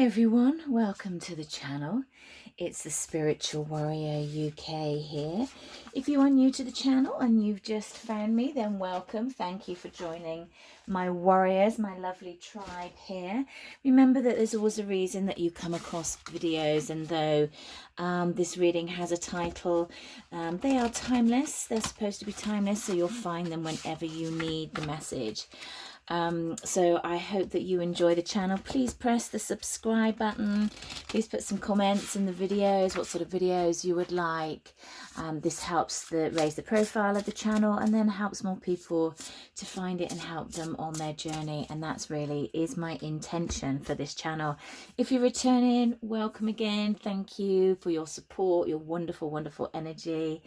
everyone, welcome to the channel. It's the Spiritual Warrior UK here. If you are new to the channel and you've just found me, then welcome. Thank you for joining my warriors, my lovely tribe here. Remember that there's always a reason that you come across videos, and though this reading has a title, they are timeless. They're supposed to be timeless, so you'll find them whenever you need the message. So I hope that you enjoy the channel. Please press the subscribe button. Please put some comments in the videos, what sort of videos you would like. This helps raise the profile of the channel, and then helps more people to find it and help them on their journey. And that's really is my intention for this channel. If you're returning, welcome again. Thank you for your support, your wonderful, wonderful energy.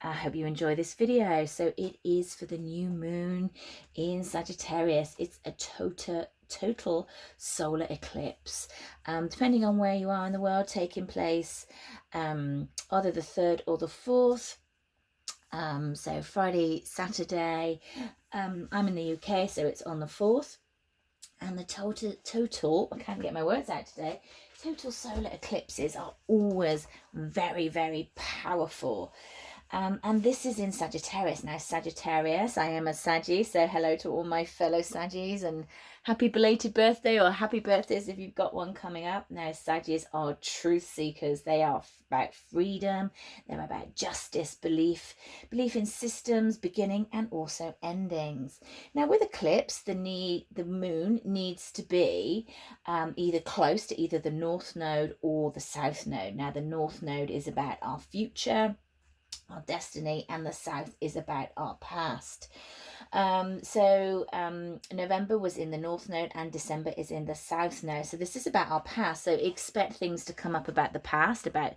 I hope you enjoy this video. So it is for the new moon in Sagittarius. It's a total solar eclipse, depending on where you are in the world, taking place either the 3rd or the 4th. So Friday, Saturday. I'm in the UK, so it's on the 4th. And the total, I can't get my words out today, total solar eclipses are always very, very powerful. And this is in Sagittarius. Now, Sagittarius, I am a Saggy, so hello to all my fellow Saggies, and happy belated birthday, or happy birthdays if you've got one coming up. Now, Saggies are truth seekers. They are about freedom. They're about justice, belief in systems, beginning and also endings. Now, with eclipse, the moon needs to be either close to either the north node or the south node. Now, the north node is about our future, our destiny, and the south is about our past. November was in the north node and December is in the south node. So this is about our past. So expect things to come up about the past, about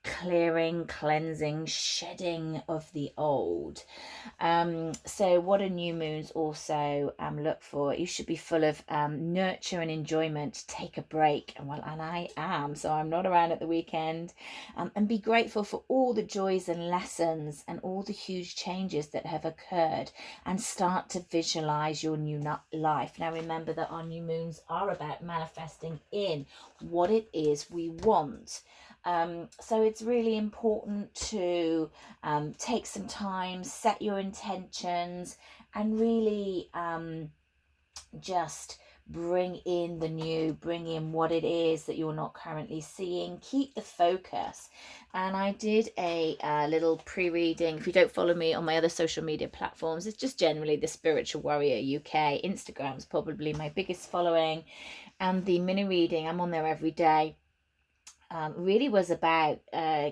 clearing, cleansing, shedding of the old. So what do new moons also look for? You should be full of nurture and enjoyment. Take a break, and I am, so I'm not around at the weekend. And be grateful for all the joys and lessons and all the huge changes that have occurred, and start to visualize your new life. Now remember that our new moons are about manifesting in what it is we want. So it's really important to take some time, set your intentions, and really just bring in the new, bring in what it is that you're not currently seeing. Keep the focus. And I did a little pre-reading. If you don't follow me on my other social media platforms, it's just generally the Spiritual Warrior UK. Instagram's probably my biggest following, and the mini reading, I'm on there every day. Really was about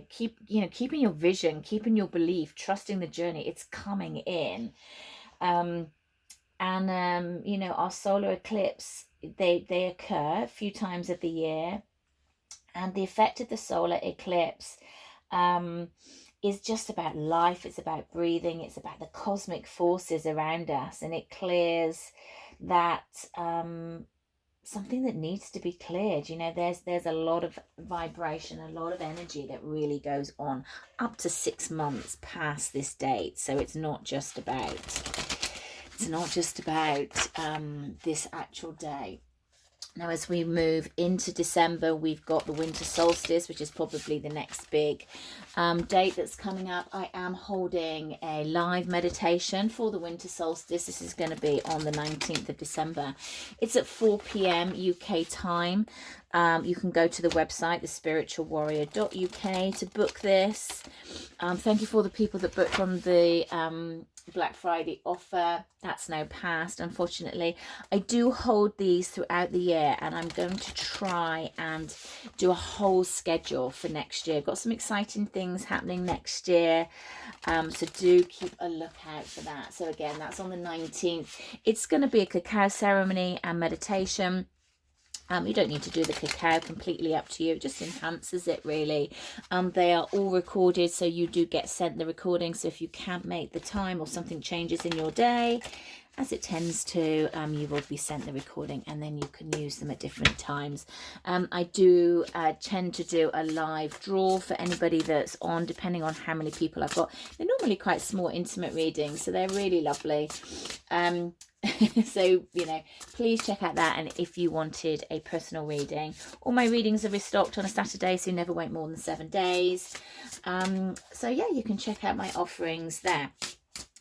keeping your vision, keeping your belief, trusting the journey. It's coming in. Our solar eclipse, they occur a few times of the year, and the effect of the solar eclipse is just about life. It's about breathing. It's about the cosmic forces around us, and it clears that something that needs to be cleared. There's a lot of vibration, a lot of energy that really goes on up to 6 months past this date. So it's not just about this actual day. Now, as we move into December, we've got the Winter Solstice, which is probably the next big date that's coming up. I am holding a live meditation for the Winter Solstice. This is going to be on the 19th of December. It's at 4 p.m. UK time. You can go to the website, thespiritualwarrior.uk, to book this. Thank you for the people that booked on the Black Friday offer. That's now passed, unfortunately. I do hold these throughout the year, and I'm going to try and do a whole schedule for next year. Got some exciting things happening next year, so do keep a lookout for that. So again, that's on the 19th. It's going to be a cacao ceremony and meditation. You don't need to do the cacao, completely up to you. It just enhances it, really. They are all recorded, so you do get sent the recording. So if you can't make the time or something changes in your day, as it tends to, you will be sent the recording, and then you can use them at different times. I do tend to do a live draw for anybody that's on, depending on how many people I've got. They're normally quite small, intimate readings, so they're really lovely. So, you know, please check out that. And if you wanted a personal reading, all my readings are restocked on a Saturday, so you never wait more than 7 days. So yeah, you can check out my offerings there.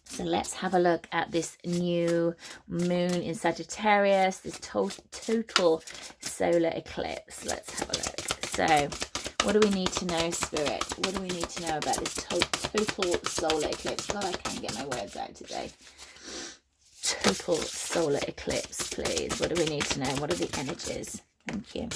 So let's have a look at this new moon in Sagittarius, this total solar eclipse. Let's have a look. So what do we need to know, Spirit? What do we need to know about this total solar eclipse? God, I can't get my words out today. Total solar eclipse, please. What do we need to know? What are the energies? Thank you.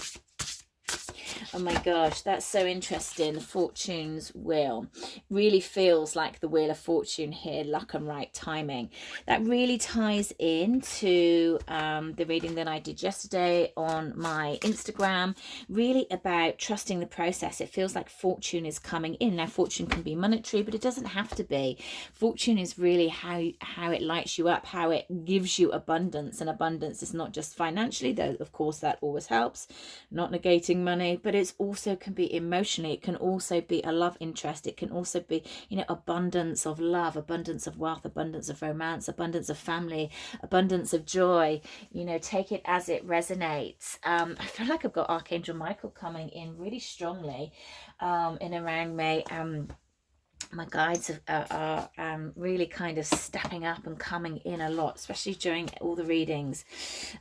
Oh my gosh, that's so interesting. The Fortune's Wheel really feels like the Wheel of Fortune here, luck and right timing. That really ties into the reading that I did yesterday on my Instagram, really about trusting the process. It feels like fortune is coming in. Now, fortune can be monetary, but it doesn't have to be. Fortune is really how it lights you up, how it gives you abundance. And abundance is not just financially, though, of course, that always helps. Not negating money, but it's also can be emotionally. It can also be a love interest. It can also be, you know, abundance of love, abundance of wealth, abundance of romance, abundance of family, abundance of joy. You know, take it as it resonates. I feel like I've got Archangel Michael coming in really strongly in around May. My guides are really kind of stepping up and coming in a lot, especially during all the readings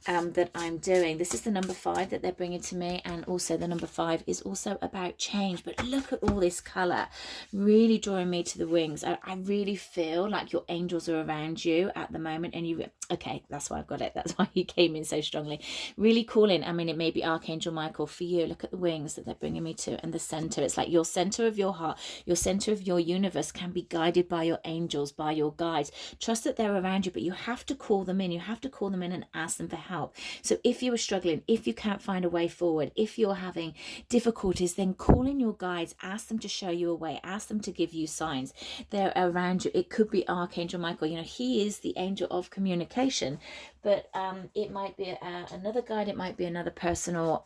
that I'm doing. This is the number 5 that they're bringing to me, and also the number 5 is also about change. But look at all this color, really drawing me to the wings. I really feel like your angels are around you at the moment, and you, okay, that's why I've got it. That's why you came in so strongly. Really calling. I mean, it may be Archangel Michael for you. Look at the wings that they're bringing me to, and the center. It's like your center of your heart, your center of your universe can be guided by your angels, by your guides. Trust that they're around you, but you have to call them in. You have to call them in and ask them for help. So if you are struggling, if you can't find a way forward, if you're having difficulties, then call in your guides, ask them to show you a way, ask them to give you signs. They're around you. It could be Archangel Michael. You know, he is the angel of communication, but it might be another guide. It might be another person, or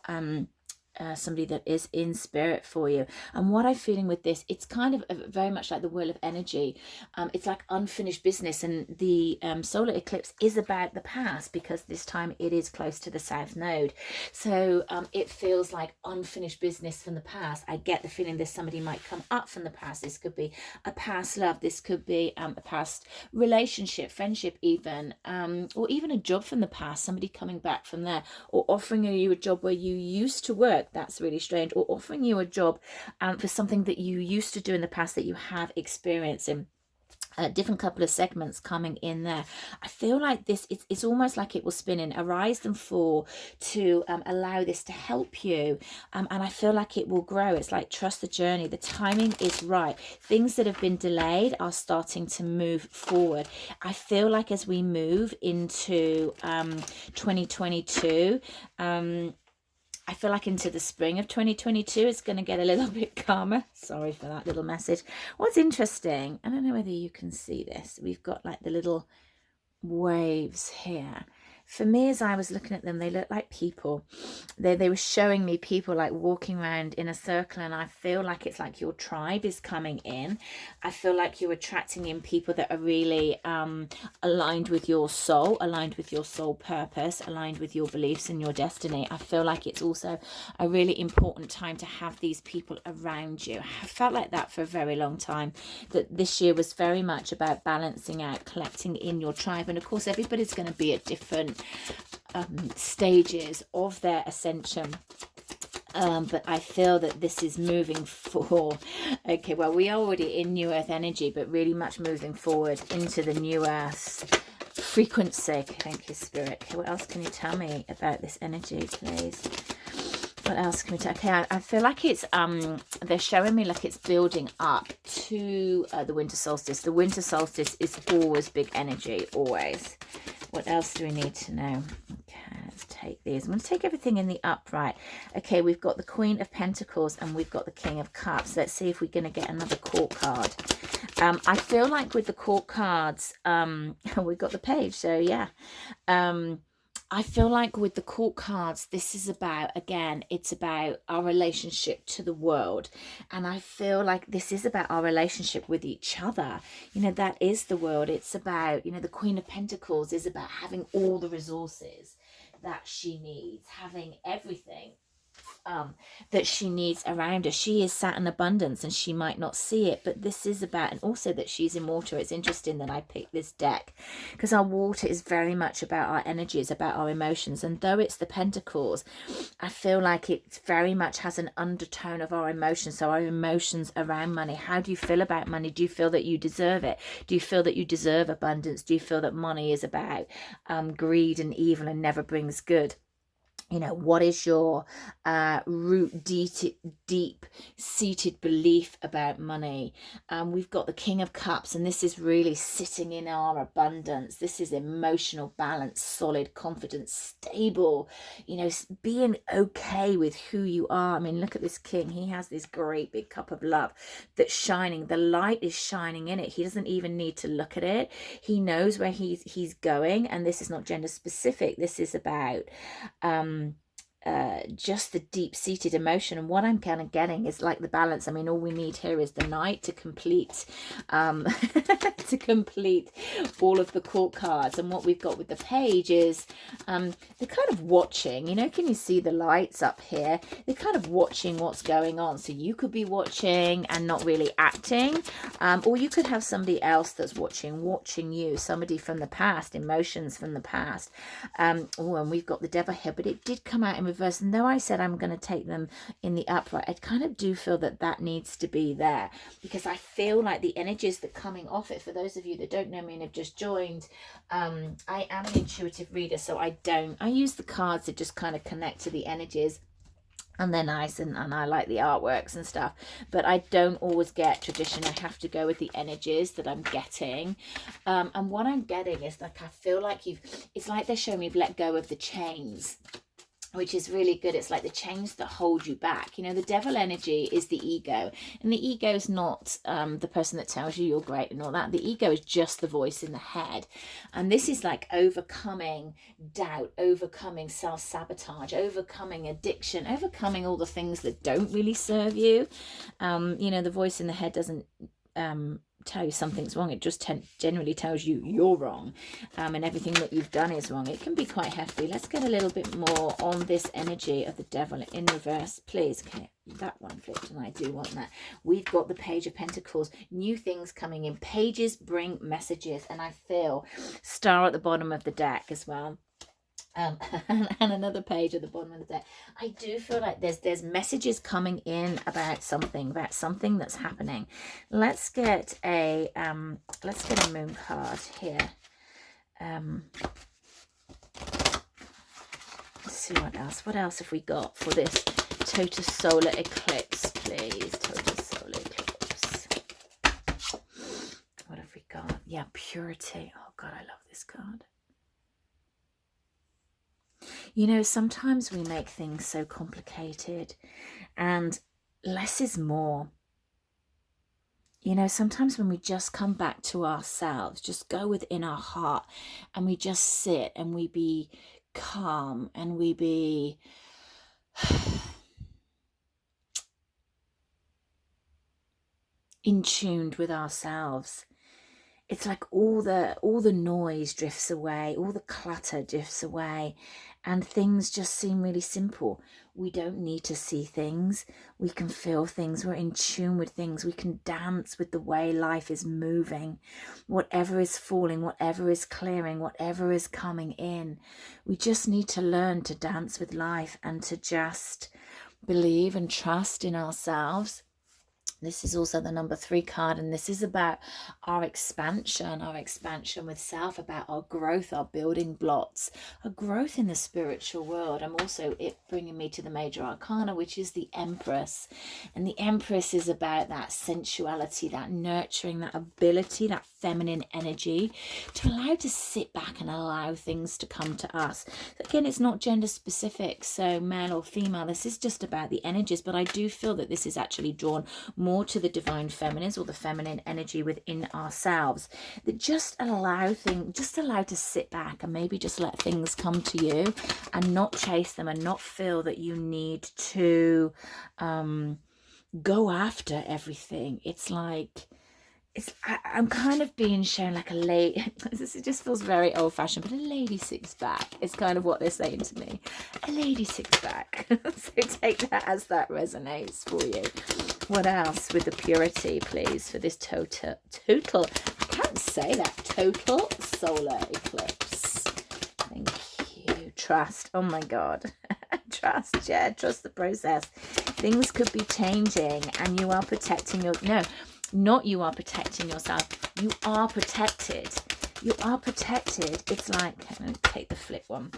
somebody that is in spirit for you. And what I'm feeling with this, it's kind of very much like the Wheel of Energy. It's like unfinished business, and the solar eclipse is about the past, because this time it is close to the South Node. So it feels like unfinished business from the past. I get the feeling that somebody might come up from the past. This could be a past love. This could be a past relationship, friendship even, or even a job from the past, somebody coming back from there, or offering you a job where you used to work. That's really strange. Or offering you a job for something that you used to do in the past that you have experience in. A different couple of segments coming in there. I feel like this, it's almost like it will spin in, arise and fall, to allow this to help you. And I feel like it will grow. It's like trust the journey. The timing is right. Things that have been delayed are starting to move forward. I feel like as we move into 2022, I feel like into the spring of 2022, it's going to get a little bit calmer. Sorry for that little message. What's interesting, I don't know whether you can see this. We've got like the little waves here. For me, as I was looking at them, they look like people. They were showing me people like walking around in a circle, and I feel like it's like your tribe is coming in. I feel like you're attracting in people that are really aligned with your soul purpose, aligned with your beliefs and your destiny. I feel like it's also a really important time to have these people around you. I felt like that for a very long time, that this year was very much about balancing out, collecting in your tribe. And of course, everybody's going to be at different stages of their ascension, but I feel that this is moving for, okay, well, we are already in New Earth energy, but really much moving forward into the New Earth frequency. Thank you, Spirit. Okay, what else can you tell me about this energy, please? What else can we tell? Okay, I feel like it's they're showing me like it's building up to the winter solstice. The winter solstice is always big energy, always. What else do we need to know? Okay, let's take these. I'm going to take everything in the upright. Okay, we've got the Queen of Pentacles and we've got the King of Cups. Let's see if we're going to get another court card. I feel like with the court cards, we've got the page, so yeah. I feel like with the court cards, this is about, again, it's about our relationship to the world. And I feel like this is about our relationship with each other. You know, that is the world. It's about, you know, the Queen of Pentacles is about having all the resources that she needs, having everything that she needs around her. She is sat in abundance and she might not see it, but this is about, and also that she's in water. It's interesting that I picked this deck because our water is very much about our energies, about our emotions, and though it's the Pentacles, I feel like it very much has an undertone of our emotions. So our emotions around money. How do you feel about money? Do you feel that you deserve it? Do you feel that you deserve abundance? Do you feel that money is about greed and evil and never brings good? You know, what is your root deep seated belief about money? We've got the King of Cups, and this is really sitting in our abundance. This is emotional balance, solid confidence, stable, you know, being okay with who you are. I mean, look at this king. He has this great big cup of love that's shining. The light is shining in it. He doesn't even need to look at it. He knows where he's going, and this is not gender specific. This is about just the deep-seated emotion. And what I'm kind of getting is like the balance. I mean, all we need here is the Knight to complete to complete all of the court cards. And what we've got with the Page is they're kind of watching, you know, can you see the lights up here? They're kind of watching what's going on. So you could be watching and not really acting, or you could have somebody else that's watching you, somebody from the past, emotions from the past. Oh, and we've got the Devil here, but it did come out in reverse. And though I said I'm going to take them in the upright, I kind of do feel that that needs to be there, because I feel like the energies that are coming off it, for those of you that don't know me and have just joined, I am an intuitive reader, so I use the cards to just kind of connect to the energies. And they're nice, and I like the artworks and stuff, but I don't always get tradition. I have to go with the energies that I'm getting. And what I'm getting is like, I feel like it's like they're showing me you've let go of the chains, which is really good. It's like the chains that hold you back. You know, the Devil energy is the ego, and the ego is not the person that tells you you're great and all that. The ego is just the voice in the head. And this is like overcoming doubt, overcoming self-sabotage, overcoming addiction, overcoming all the things that don't really serve you. You know, the voice in the head doesn't tell you something's wrong. It just generally tells you you're wrong, and everything that you've done is wrong. It can be quite hefty. Let's get a little bit more on this energy of the Devil in reverse, please. Okay, that one flipped, and I do want that. We've got the Page of Pentacles, new things coming in. Pages bring messages, and I feel Star at the bottom of the deck as well. And another page at the bottom of the deck. I do feel like there's messages coming in about something that's happening. Let's get a moon card here. Let's see what else have we got for this total solar eclipse, please. Total solar eclipse. What have we got? Yeah, purity. Oh God, I love this card. You know, sometimes we make things so complicated, and less is more. You know, sometimes when we just come back to ourselves, just go within our heart, and we just sit and we be calm and we be in tuned with ourselves, it's like all the noise drifts away, all the clutter drifts away, and things just seem really simple. We don't need to see things. We can feel things. We're in tune with things. We can dance with the way life is moving. Whatever is falling, whatever is clearing, whatever is coming in. We just need to learn to dance with life and to just believe and trust in ourselves. This is also the number 3 card, and this is about our expansion with self, about our growth, our building blocks, our growth in the spiritual world. I'm also bringing me to the major arcana, which is the Empress. And the Empress is about that sensuality, that nurturing, that ability, that feminine energy, to allow to sit back and allow things to come to us. Again, it's not gender specific, so male or female, this is just about the energies, but I do feel that this is actually drawn more to the divine feminines, or the feminine energy within ourselves, that just allow to sit back and maybe just let things come to you and not chase them, and not feel that you need to go after everything. It's like, I'm kind of being shown like a lady. This just feels very old-fashioned, but a lady six back is kind of what they're saying to me. A lady six back. So take that as that resonates for you. What else with the purity, please, for this total, I can't say that, total solar eclipse. Thank you. Trust. Oh my God. Trust, yeah, trust the process. Things could be changing, and you are protecting your, no, not you are protecting yourself, you are protected. You are protected. It's like, I'm going to take the flip one.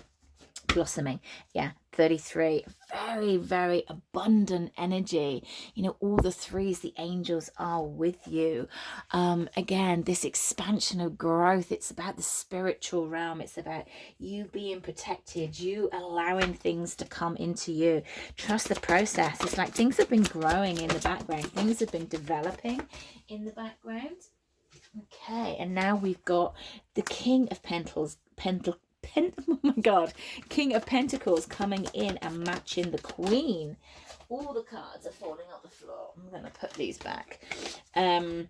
Blossoming, yeah, 33, very, very abundant energy. You know, all the threes, the angels are with you. Again, this expansion of growth, it's about the spiritual realm. It's about you being protected, you allowing things to come into you. Trust the process. It's like things have been growing in the background, things have been developing in the background. Okay, and now we've got the King of Pentacles, oh my God, King of Pentacles coming in and matching the Queen. All the cards are falling on the floor. I'm going to put these back. Yeah,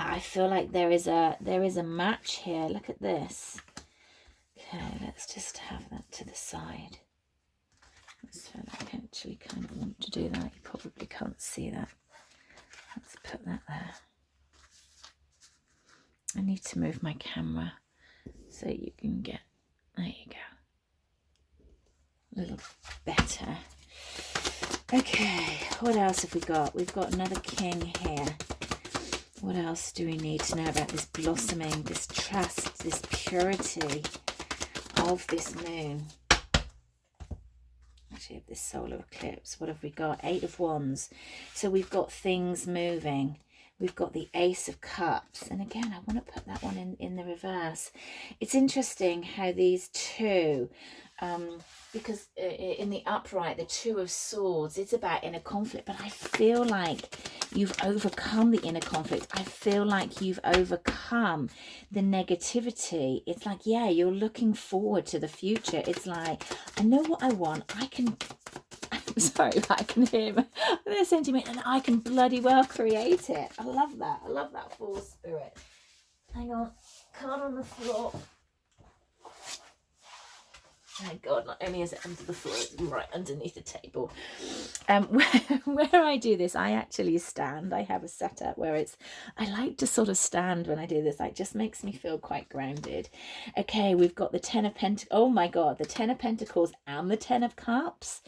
I feel like there is a match here. Look at this. Okay, let's just have that to the side. So I actually kind of want to do that. You probably can't see that. Let's put that there. I need to move my camera so you can get, there you go, a little better. Okay, what else have we got? We've got another king here. What else do we need to know about this blossoming, this trust, this purity of this moon? Actually, of this solar eclipse. What have we got? 8 of Wands. So we've got things moving. We've got the Ace of Cups. And again, I want to put that one in the reverse. It's interesting how these two, because in the upright, the Two of Swords, it's about inner conflict. But I feel like you've overcome the inner conflict. I feel like you've overcome the negativity. It's like, yeah, you're looking forward to the future. It's like, I know what I want. Sorry, I can hear him. They're saying to me, and I can bloody well create it. I love that. I love that full spirit. Hang on. Card on the floor. Thank God, not only is it under the floor, it's right underneath the table. Where I do this, I actually stand. I have a setup where I like to sort of stand when I do this. It just makes me feel quite grounded. Okay, we've got the Ten of Pentacles. Oh my God, the Ten of Pentacles and the Ten of Cups.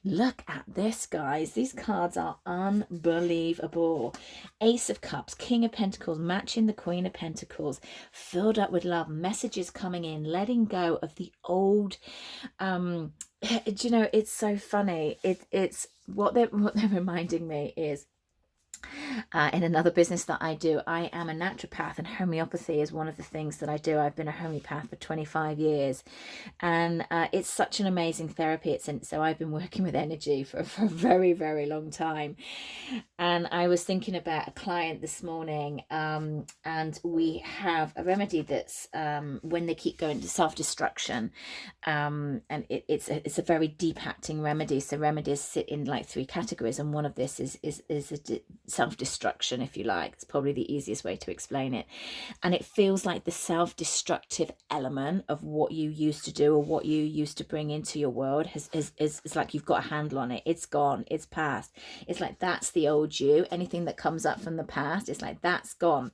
Look at this, guys. These cards are unbelievable. Ace of Cups, King of Pentacles, matching the Queen of Pentacles, filled up with love, messages coming in, letting go of the old. Do you know, it's so funny. It's what they're reminding me is, in another business that I do, I am a naturopath, and homeopathy is one of the things that I do. I've been a homeopath for 25 years, and it's such an amazing therapy. So I've been working with energy for a very, very long time. And I was thinking about a client this morning, and we have a remedy that's when they keep going to self-destruction, and it's a very deep acting remedy. So remedies sit in like 3 categories, and one of this is a self-destruction, if you like. It's probably the easiest way to explain it. And it feels like the self-destructive element of what you used to do or what you used to bring into your world is like you've got a handle on it. It's gone, it's past. It's like that's the old you. Anything that comes up from the past, it's like that's gone.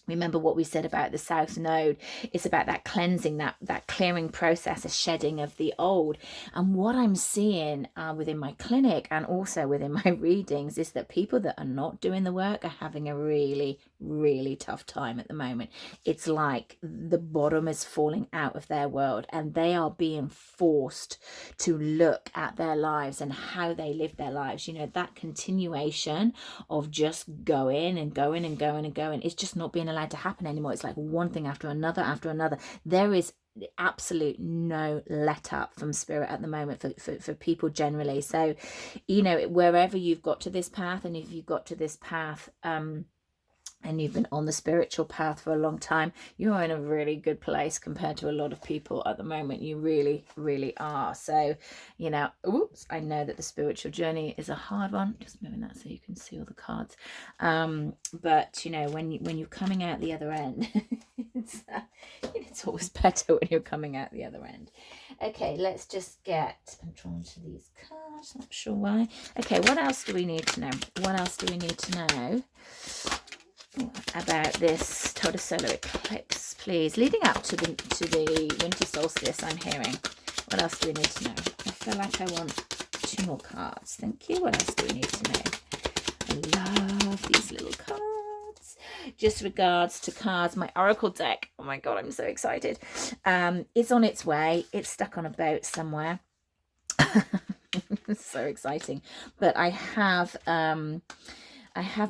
Remember what we said about the South Node. It's about that cleansing, that clearing process, a shedding of the old. And what I'm seeing within my clinic and also within my readings is that people that are not doing the work are having a really, really tough time at the moment. It's like the bottom is falling out of their world, and they are being forced to look at their lives and how they live their lives. You know, that continuation of just going and going and going and going, it's just not being allowed to happen anymore. It's like one thing after another after another. There is absolute no let up from spirit at the moment for people generally. So, you know, wherever you've got to this path, and if you've got to this path and you've been on the spiritual path for a long time, you're in a really good place compared to a lot of people at the moment. You really, really are. So, you know, oops, I know that the spiritual journey is a hard one. Just moving that so you can see all the cards. But, you know, when you're coming out the other end, it's always better when you're coming out the other end. Okay, let's just get, I'm drawn to these cards, not sure why. Okay, what else do we need to know? What else do we need to know about this total solar eclipse, please? Leading up to the winter solstice, I'm hearing. What else do we need to know? I feel like I want 2 more cards. Thank you. What else do we need to know? I love these little cards. Just regards to cards, my oracle deck. Oh my god, I'm so excited. It's on its way. It's stuck on a boat somewhere. It's so exciting. But I have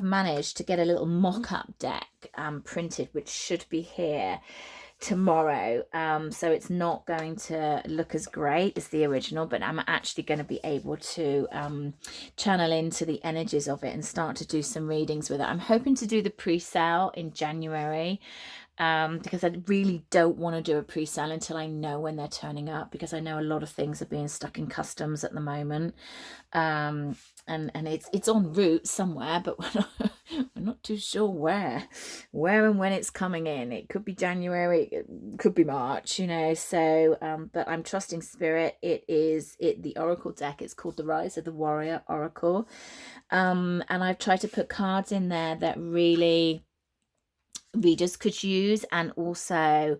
managed to get a little mock-up deck printed, which should be here tomorrow. So it's not going to look as great as the original, but I'm actually going to be able to channel into the energies of it and start to do some readings with it. I'm hoping to do the pre-sale in January, because I really don't want to do a pre-sale until I know when they're turning up, because I know a lot of things are being stuck in customs at the moment. And it's en route somewhere, but we're not too sure where and when it's coming in. It could be January, it could be March, you know. So but I'm trusting spirit. The oracle deck, it's called the Rise of the Warrior Oracle, and I've tried to put cards in there that really readers could use, and also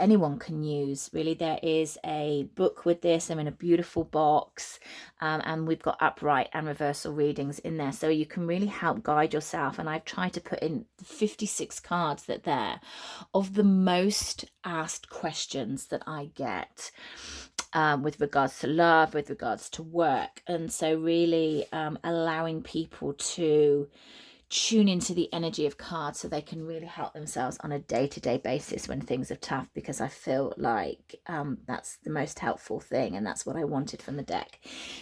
anyone can use, really. There is a book with this. I'm in a beautiful box, and we've got upright and reversal readings in there, so you can really help guide yourself. And I've tried to put in 56 cards that there of the most asked questions that I get, with regards to love, with regards to work, and so really allowing people to tune into the energy of cards so they can really help themselves on a day-to-day basis when things are tough, because I feel like that's the most helpful thing, and that's what I wanted from the deck.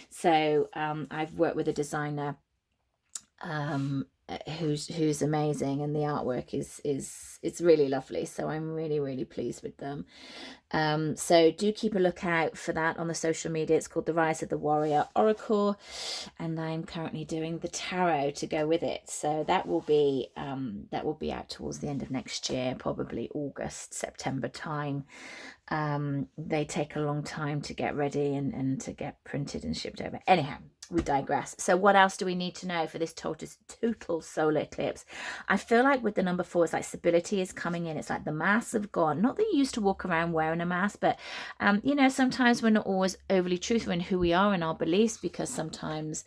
So I've worked with a designer who's amazing, and the artwork it's really lovely, so I'm really, really pleased with them. So do keep a lookout for that on the social media. It's called the Rise of the Warrior Oracle, and I'm currently doing the tarot to go with it, so that will be out towards the end of next year, probably August, September time. They take a long time to get ready and to get printed and shipped over. Anyhow, we digress. So what else do we need to know for this total solar eclipse? I feel like with the number 4, it's like stability is coming in. It's like the masks have gone. Not that you used to walk around wearing a mask, but you know, sometimes we're not always overly truthful in who we are and our beliefs, because sometimes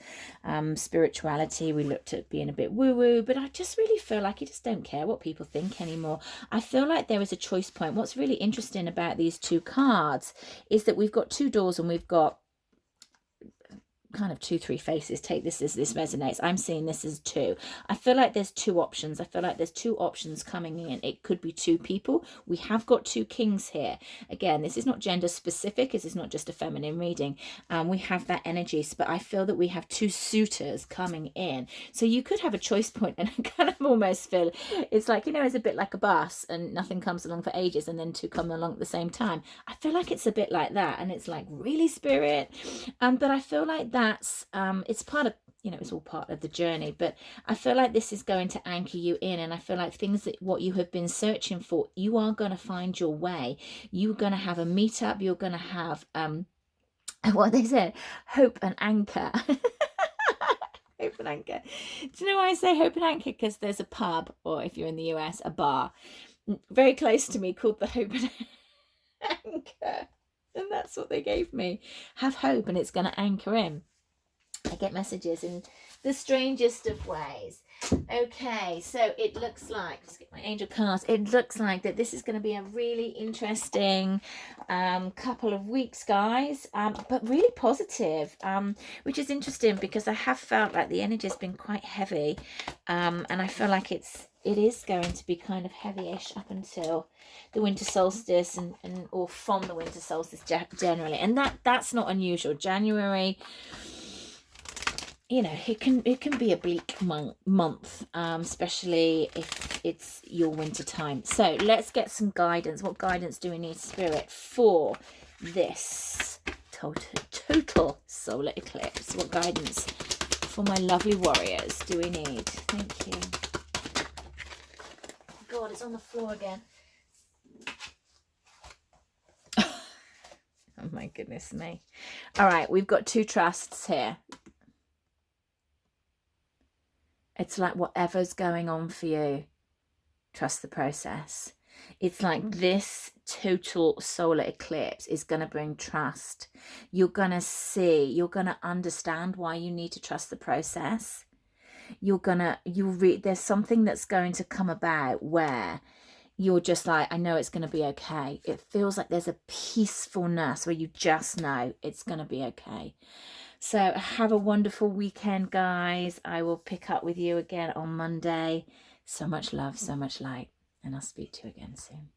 spirituality, we looked at being a bit woo-woo, but I just really feel like you just don't care what people think anymore. I feel like there is a choice point. What's really interesting about these 2 cards is that we've got 2 doors, and we've got kind of 2-3 faces. Take this as this resonates. I'm seeing this as 2. I feel like there's 2 options. I feel like there's 2 options coming in. It could be 2 people. We have got 2 kings here. Again, this is not gender specific. This is not just a feminine reading. We have that energy, but I feel that we have 2 suitors coming in. So you could have a choice point, and I kind of almost feel it's like, you know, it's a bit like a bus and nothing comes along for ages and then 2 come along at the same time. I feel like it's a bit like that, and it's like, really, spirit? But I feel like that's it's part of, you know, it's all part of the journey, but I feel like this is going to anchor you in, and I feel like things that what you have been searching for, you are going to find your way. You're going to have a meetup. You're going to have what they said, hope and anchor. Hope and Anchor. Do you know why I say Hope and Anchor? Because there's a pub, or if you're in the US, a bar very close to me called the Hope and Anchor. And that's what they gave me. Have hope and it's going to anchor in. I get messages in the strangest of ways. Okay, so it looks like, just get my angel cards, it looks like that this is going to be a really interesting couple of weeks, guys, but really positive, which is interesting because I have felt like the energy has been quite heavy, and I feel like it is going to be kind of heavyish up until the winter solstice and or from the winter solstice generally, and that's not unusual. January, you know, it can be a bleak month, especially if it's your winter time. So let's get some guidance. What guidance do we need, Spirit, for this total solar eclipse? What guidance for my lovely warriors do we need? Thank you. God, it's on the floor again. Oh my goodness me. All right, we've got two trusts here. It's like whatever's going on for you, trust the process. It's like this total solar eclipse is going to bring trust. You're going to see, you're going to understand why you need to trust the process. There's something that's going to come about where you're just like, I know it's going to be okay. It feels like there's a peacefulness where you just know it's going to be okay. So have a wonderful weekend, guys. I will pick up with you again on Monday. So much love, so much light, and I'll speak to you again soon.